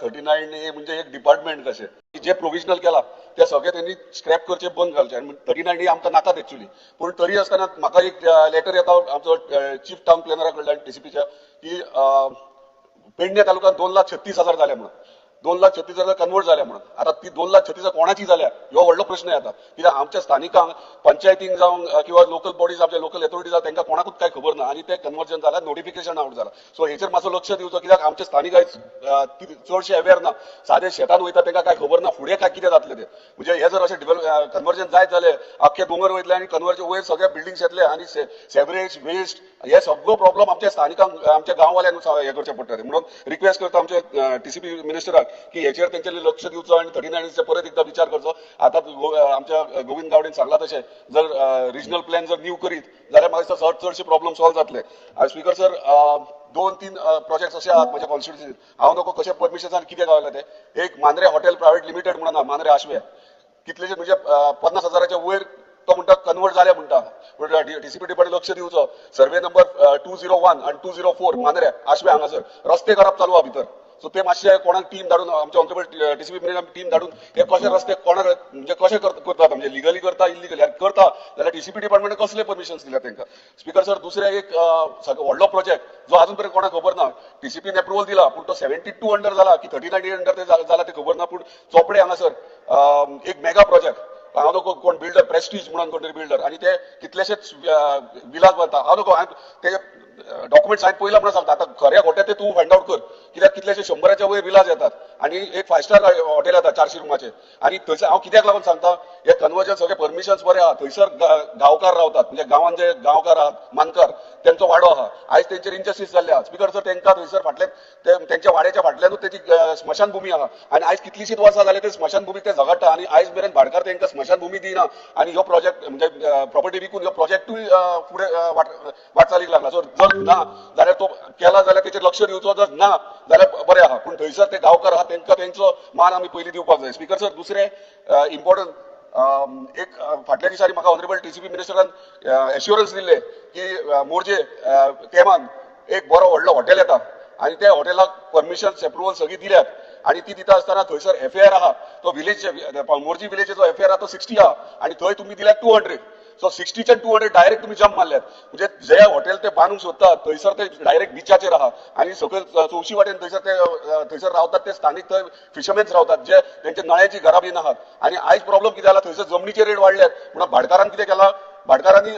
39A म्हणजे एक department कशें जे प्रोविजनल केला ते सगळे त्यांनी स्क्रॅप करचे बंद घालचे आणि 39A आमकां नाकात एक्चुअली पूण तरी आसतना म्हाका एक लेटर येता आमचो चीफ टाउन प्लॅनरा कडल्यान टीसीपीच्या की पेडणे तालुक्यात 2,36,000 जाले म्हणून 2,36,000 कन्वर्ट झाल्या म्हणून आता ती 2,36,000 कोणाची झाल्या ह्यो व्हडलो प्रश्न येता कित्याक आमच्या स्थानिकांक पंचायतींक जावं किंवा लोकल बॉडीज आमच्या लोकल अथॉरिटीज तांकां कोणाकूच काय खबर ना आणि ते कन्वर्जन जाल्यार नोटिफिकेशन आउट जाला सो हेचेर मातसो लक्ष दिवचो कित्याक आमचे स्थानिक आयज चडशे अवेअर ना सादे शेतान वयता तांकां काय खबर ना फुडें काय कितें जातलें तें म्हणजे हे जर अशें कन्वर्जन जायत जालें अख्खे दोंगर वयतले आनी कन्वर्जन वयर सगळे बिल्डिंग्स येतले आनी सेवरेज वेस्ट हे सगळो प्रॉब्लम आमच्या स्थानिकांक आमच्या गांववाल्यांक हे करचे पडटले म्हणून रिक्वेस्ट करता आमच्या टीसीपी मिनिस्टराक की हेचेर तेंचे लक्ष दिवचो आणि 39 परत एकदा विचार करचो आता आमच्या गोविंद गावडेन सांगला तशें जर रिजनल प्लॅन जर न्यू करीत जाल्यार म्हाका दिसता चडशे प्रॉब्लेम सॉल्व जातले स्पीकर सर 2-3 प्रोजेक्ट्स असे आहात माझ्या कॉन्स्टिट्युन्सीत हांव नको कशें परमिशन कितें गावलें तें एक मांद्रे हॉटेल प्रायवेट लिमिटेड म्हणून मांद्रे आशवे कितलेशे म्हणजे 50,000च्या वयर तो म्हणटा कन्वर्ट जाले म्हणटा टीसीपी डिपार्टमेंट लक्ष दिवचो सर्वे नंबर 201 आणि 204 मांद्रे आशवे हांगासर रस्ते करप चालू आहा भितर सो ते मातशे कोणाक टीम धाडून आमच्या ऑनरेबल टीसीपी टीम धाडून हे कशे रस्ते कोणाक म्हणजे कशें करतात म्हणजे लिगली करता इलिगली करता जाल्यार टीसीपी डिपार्टमेंट कसले परमिशन्स दिल्या तांकां स्पीकर सर दुसरे एक व्हडलो प्रोजेक्ट जो अजून पर्यंत कोणाक खबर ना टीसीपीन अप्रुवल दिला पूण तो 72 अंडर जाला की 39A अंडर ते जाला ते खबर ना पूण चोपडे हांगासर एक मेगा प्रोजेक्ट हांव नको कोण बिल्डर प्रेस्टीज म्हणून कोण तरी बिल्डर आणि ते कितलेशेच विलास बांदता हांव नको ते डॉक्युमेंट्स हांवें पयला म्हणून सांगता आता खऱ्या खोटे ते तूं फायंड आउट कर कित्याक कितलेशे 100च्या वयर विलास येतात आणि एक 5 स्टार हॉटेल येता 400 रुमाचे आणि थंयसर हांव कित्याक लागून सांगता हे कन्वर्जन सगळे परमिशन्स बरे आहा थंयसर गांवकार रावतात म्हणजे गांवांत जे गांवकार आहात मानकार त्यांचो वाडो आहा आयज तेंचेर इनजस्टीस जाल्ले आहा स्पीकर सर तांकां थंयसर फाटल्यान तेंच्या वाड्याच्या फाटल्यानूच तेची स्मशानभूमी आहा आणि आयज कितलीशीच वर्सां जाले ते स्मशानभूमी ते झगडटा आणि आयज मेरेन भाडकार तांकां स्मशानभूमी दिना आणि ह्यो प्रोजेक्ट म्हणजे प्रॉपर्टी विकून ह्यो प्रोजेक्टूय फुडें वाटचालीक लागला सो जर ना जाल्यार तो केला जाल्यार तेचेर लक्ष दिवचो जर ना जाल्यार बरें आहा पूण थंयसर ते गांवकार आहा तांकां तेंचो मान आमी पयलीं दिवपाक जाय स्पीकर सर दुसरे इम्पॉर्टंट एक फाटल्या दिसांनी म्हाका ऑनरेबल टीसीपी मिनिस्टरान एश्युरन्स दिल्ले की मोरजे तेमान एक बरो व्हडलो हॉटेल येता आणि त्या हॉटेलाक परमिशन्स अप्रुवल सगळी दिल्यात आणि ती दिता आसतना थंयसर एफआयआर आहा तो विलेज मोरजी विलेजीचो एफआयआर आहा तो 60 आहा आणि थंय तुमी दिल्यात 200 सो 60च्या 200 डायरेक्ट तुम्ही जम्प मारल्यात म्हणजे जे हॉटेल ते बांदूंक सोदतात थंयसर ते डायरेक्ट बिचाचेर आहा आणि सकयल चौशी वाटेन थंयसर रावतात ते स्थानिक थंय फिशरमॅन्स रावतात जे तेंचे नळ्याची घरां बी नाहात आणि आयज प्रॉब्लेम कितें जाला थंयसर जमनीचे रेट वाडल्यात म्हणून भाडकारान कितें केला भाडकारांनी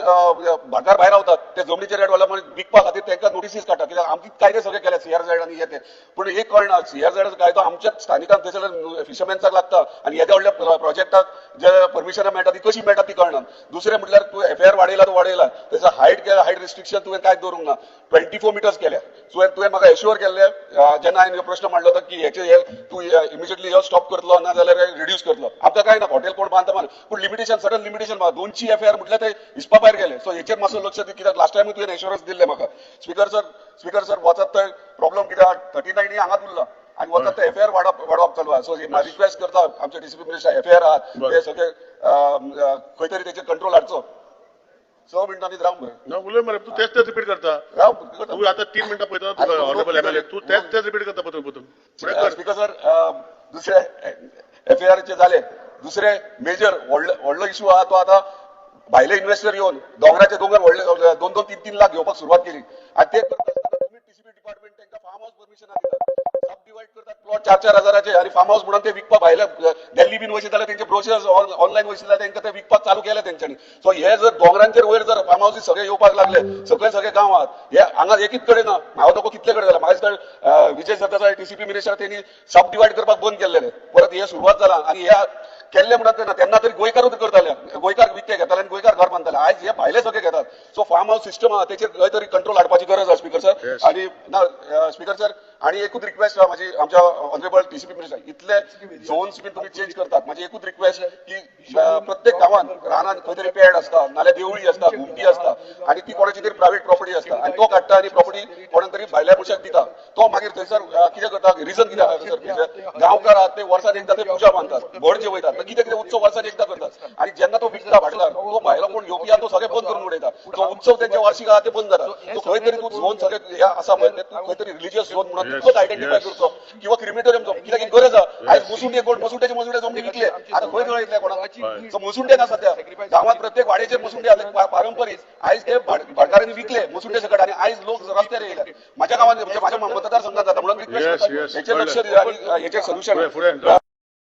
भाडकार भायर रावतात ते जमनीचे रेट वाडला म्हणून विकपा खातीर तांकां नोटिसीस काडटा कित्याक आमची कायदे सगळे केले CRZ आनी येते पूण एक कळना CRZ कायदो आमच्या स्थानिकांक थंयसर फिशरमॅन्साक लागता आणि येद्या व्हडल्या प्रोजेक्टाक जे परमिशनां मेळटा ती कशी मेळटा ती कळना दुसरे म्हटल्यार तूं एफआयआर वाडयला तो वाडयला थंयसर हायट केला हायट रिस्ट्रिक्शन तुवें कांयच दवरूंक ना 24 मिटर्स केल्या सो तुवें म्हाका एश्युअर केल्ले जेन्ना हांवें प्रश्न मांडलो होता की हेचे तूं इमिजिएटली हो स्टॉप करतलो ना जाल्यार रिड्यूस करतलो आमकां काय ना हॉटेल कोण बांदता मार पूण लिमिटेशन सडन लिमिटेशन 200 एफआयआर म्हटल्यार ते हिस्पा भायर गेले सो हेचेर मातसो लक्ष दी कित्याक लास्ट टायम तुवें एश्युरन्स दिल्ले म्हाका स्पीकर सर वचत थंय प्रॉब्लेम कित्याक 39 हांगाच उरला आणि वचत ते एफआयआर वाडप चालू आहा सो रिक्वेस्ट करता आमचे टीसीपी मिनिस्टर एफआयआर आहात ते सगळे खंय तरी तेचेर कंट्रोल हाडचो 6 मिनिटांनी राव ना उलय मरे तू तेच रिपीट करता राव तू आता 3 मिनिटं पळयता ऑनरेबल एमएलए तू तेच रिपीट करता परतून स्पीकर सर दुसरे एफआयआर चे झाले दुसरे मेजर व्हडलो इश्यू आहा तो आता भायले इन्व्हेस्टर येऊन डोंगराचे डोंगर व्हडले 2-3 लाख घेवपाक सुरुवात केली आणि ते तुम्ही टीसीपी डिपार्टमेंट तांकां फार्म हाऊस परमिशन दितात सब डिवाइड करतात प्लॉट 4-4 हजाराचे आणि फार्म हाऊस म्हणून ते विकपाक भायले दिल्ली बीन वयचे जाल्यार तेंचे ब्रोशर्स ऑनलाईन वयचे जाल्यार तांकां ते विकपाक चालू केले तेंच्यांनी सो हे जर डोंगरांचेर वयर जर फार्म हाऊस सगळे येवपाक लागले सगळे गांवांत हे हांगा एकच कडेन ना हांव तो कितले कडेन जाला म्हाका विजय सरदेसाय टीसीपी मिनिस्टर तेणी सब डिवाइड करपाक बंद केल्लेले परत हे सुरवात जाला आणि ह्या केल्ले म्हणत ना त्यांना तरी गोंयकारूच करताले गोंयकार विकते घेताले आणि गोंयकार घर बांधताले आयज हे भायले सगळे घेतात सो फार्म हाऊस सिस्टम आहा तेचेर खंय तरी कंट्रोल हाडपाची गरज आहा स्पीकर सर आणि स्पीकर सर आणि एकूच रिक्वेस्ट आहा माझी आमच्या ऑनरेबल टीसीपी मिनिस्टर इतले झोन्स बी तुम्ही चेंज करतात माझी एकूच रिक्वेस्ट की प्रत्येक गावात रानात खंय तरी पेड आसता नाल्यार देवळी आसता घुमटी आसता आणि ती कोणाची तरी प्रायव्हेट प्रॉपर्टी आसता आणि तो काडटा आणि प्रॉपर्टी कोणाक तरी भायल्या मनशाक दिता तो मागीर थंयसर कितें करता रिजन कितें आहा सर गांवकार आहात ते वर्सान एकदा ते पुजा बांदतात भट जे वयतात फक्त कितें कितें उत्सव वर्सान एकदा करतात आणि जेन्ना तो विकता भाटकार तो भायलो कोण घेवपी आहा तो सगळे बंद करून उडयता तो उत्सव त्यांचे वार्षिक आहा ते बंद जाता तो खंय तरी तूं झोन सगळे हे आसा पळय ते तूं खंय तरी रिलिजियस झोन म्हणून तितकोच आयडेंटिफाय करचो किंवा क्रिमेटोरियम कित्याक ही गरज आहा आयज मुसुंडे कोण मसुंड्याचे मसुंडे जमनी विकले आता खंय गळयतले कोणाक सो मसुंडे ना सध्या गांवांत प्रत्येक वाड्याचे मसुंडे आसले पारंपरीक आयज ते भाटकारांनी विकले मसुंडे सकट आणि आयज लोक रस्त्यार येयले माझ्या गांवांत म्हणजे माझ्या मतदारसंघात जाता म्हणून रिक्वेस्ट करता हेचेर लक्ष दिया आणि हेचेर सोल्युशन